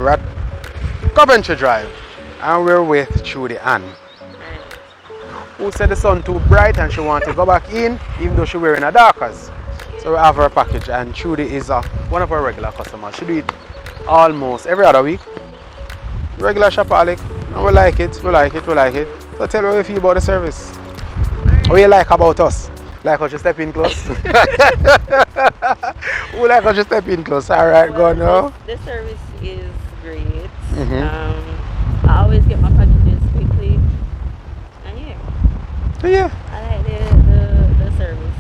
We're at Coventry Drive and we're with Trudy Ann, who said the sun too bright and she wanted to go back in even though she's wearing a darkers. So we have her package and Trudy is one of our regular customers. She do it almost every other week. Regular shopaholic and we like it. So tell me how you feel about the service. What you like about us? Like how you step in close? Who like how you step in close? Alright, go now. The service is great. I always get my packages quickly. And Yeah. I like the service.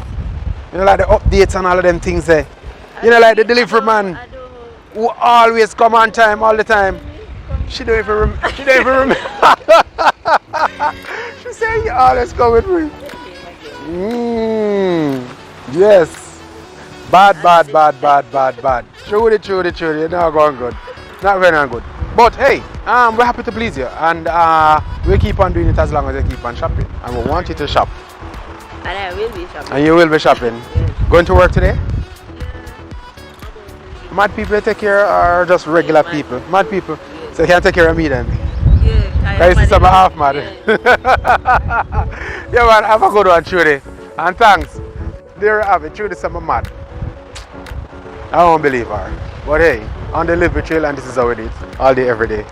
You know, like the updates and all of them things there. You know, like the delivery man who always come on time all the time. She don't even remember. She say you always come with me. Yes. Bad. Trudy. You're not going good. Not very good. But hey, we're happy to please you, and we'll keep on doing it as long as you keep on shopping. And we want you to shop. And I will be shopping. And you will be shopping. Yes. Going to work today? Mad people you take care or just regular people? Mad people. Yes. So you can take care of me then? Yeah. Can you see some half mad? Yeah man, have a good one, Trudy. And thanks. There you have it, Trudy some mad. I won't believe her. But hey, on the Liberty Trail and this is how it is. All day, every day.